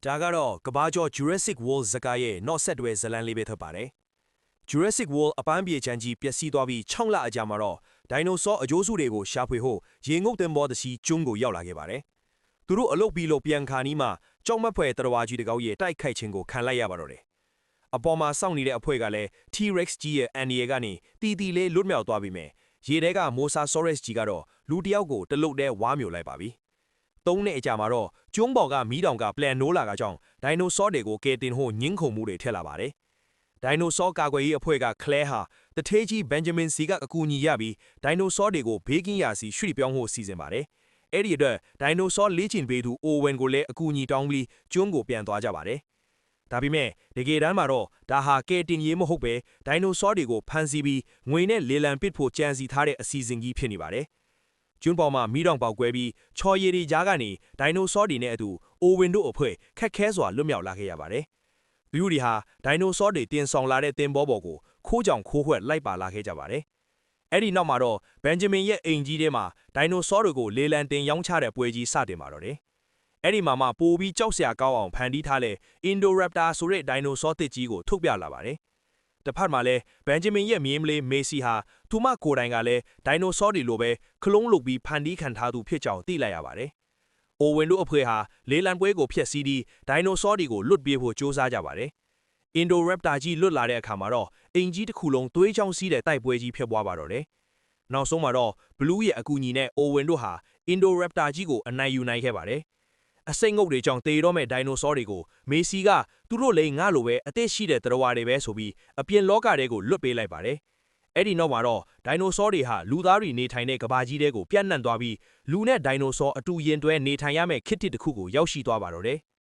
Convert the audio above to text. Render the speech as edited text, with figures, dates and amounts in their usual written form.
ဒါကတော့ကဘာကျော် Jurassic World ဇာတ်ကားရဲ့နောက်ဆက်တွဲဇာတ်လမ်းလေးပဲဖြစ်ပါတယ်။ Jurassic World အပန်းပြေချမ်းကြီးပျက်စီးသွားပြီး6လအကြာမှာတော့ဒိုင်နိုဆောအကျိုးစုတွေကိုရှာဖွေဖို့ရေငုပ်သင်္ဘောတစ်စီးကျွန်းကိုရောက်လာခဲ့ပါတယ်။သူတို့အလုပ်ပြီးလို့ပြန်ခါနီးမှာကြောက်မက်ဖွယ်တရဝါကြီးတစ်ကောက်ရဲ့တိုက်ခိုက်ခြင်းကိုခံလိုက်ရပါတော့တယ်။အပေါ်မှာစောင့်နေတဲ့အဖွဲကလည်း T-Rex ကြီးရဲ့အန်ဒီယေကနေတီလေးလွတ်မြောက်သွားပြီမယ်။ရေထဲက Mosasaurus ကြီးကတော့လူတစ်ယောက်ကိုတလုတ်တည်းဝါမျိုးလိုက်ပါပြီ။3နှစ်အကြာမှာတော့ကျွန်းပေါ်ကမီးတောင်ကပြန်နိုးလာကကြောင့်ဒိုင်နိုဆောတွေကိုကယ်တင်ဖို့ညှင်းခုန်မှုတွေထက်လာပါတယ်။ဒိုင်နိုဆောကာကွယ်ရေးအဖွဲ့ကကလဲဟာတထေးကြီးဘန်ဂျမင်စီကအကူအညီရပြီးဒိုင်နိုဆောတွေကိုဘေးကင်းရာစီရွှေ့ပြောင်းဖို့စီစဉ်ပါတယ်။အဲ့ဒီအတွက်ဒိုင်နိုဆောလေ့ကျင့်ပေးသူအိုဝင်ကိုလည်းအကူအညီတောင်းပြီးကျွန်းကိုပြန်သွားကြပါတယ်။ဒါပေမဲ့တကယ်တမ်းမှာတော့ဒါဟာကယ်တင်ရေးမဟုတ်ပဲဒိုင်နိုဆောတွေကိုဖမ်းဆီးပြီးငွေနဲ့လေလံပစ်ဖို့ကြံစီထားတဲ့အစီအစဉ်ကြီးဖြစ်နေပါတယ်။ကျွန်းပေါ်မှာမီးတောင်ပေါက်ကွဲပြီးချော်ရည်တွေကြားကနေဒိုင်နိုဆောတွေနဲ့အတူအိုဝင်တို့အဖွဲ့ခက်ခဲစွာလွတ်မြောက်လာခဲ့ရပါတယ်။သူတို့ဟာဒိုင်နိုဆောတွေတင်ဆောင်လာတဲ့သင်္ဘောပေါ်ကိုခိုးကြောင်ခိုးဝှက်လိုက်ပါလာခဲ့ကြပါတယ်။အဲ့ဒီနောက်မှာတော့ဘန်ဂျမင်ရဲ့အိမ်ကြီးထဲမှာဒိုင်နိုဆောတွေကိုလေလံတင်ရောင်းချတဲ့ပွဲကြီးစတင်ပါတော့တယ်။အဲ့ဒီမှာမှပိုပြီးကြောက်စရာကောင်းအောင်ဖန်တီးထားတဲ့ Indoraptor ဆိုတဲ့ဒိုင်နိုဆောတစ်ကြီးကိုထုတ်ပြလာပါတယ်။တစ်ဖက်မှာလည်းဘန်ဂျမင်ရဲ့မြေးမလေးမေစီဟာသူမကိုယ်တိုင်ကလည်းဒိုင်နိုဆောတွေလိုပဲခလုံးလုပ်ပြီးဖန်တီးခံထားသူဖြစ်ကြောင်းသိလိုက်ရပါတယ်။အိုဝင်တို့အဖွဲ့ဟာလေလံပွဲကိုဖျက်ဆီးပြီးဒိုင်နိုဆောတွေကိုလွတ်ပြေးဖို့ကြိုးစားကြပါတယ်။ Indoraptor ကြီးလွတ်လာတဲ့အခါမှာတော့အင်ကြီးတစ်ခုလုံးသွေးချောင်းစီးတဲ့တိုက်ပွဲကြီးဖြစ်ပွားပါတော့တယ်။နောက်ဆုံးမှာတော့ Blue ရဲ့အကူအညီနဲ့အိုဝင်တို့ဟာ Indoraptor ကြီးကိုအနိုင်ယူနိုင်ခဲ့ပါတယ်။အစိမ့်ငုတ်တွေကြောင့်တေတော့မဲ့ဒိုင်နိုဆောတွေကိုမေစီကသူတို့လည်းငါလိုပဲအသက်ရှိတဲ့တရဝါတွေပဲဆိုပြီးအပြင်လောကထဲကိုလွတ်ပေးလိုက်ပါတယ်။အဲ့ဒီနောက်မှာတော့ဒိုင်နိုဆောတွေဟာလူသားတွေနေထိုင်တဲ့ကဘာကြီးတွေကိုပြန့်နှံ့သွားပြီးလူနဲ့ဒိုင်နိုဆောအတူရင်တွဲနေထိုင်ရမယ့်ခေတ်တစ်ခုကိုရောက်ရှိသွားပါတော့တယ်။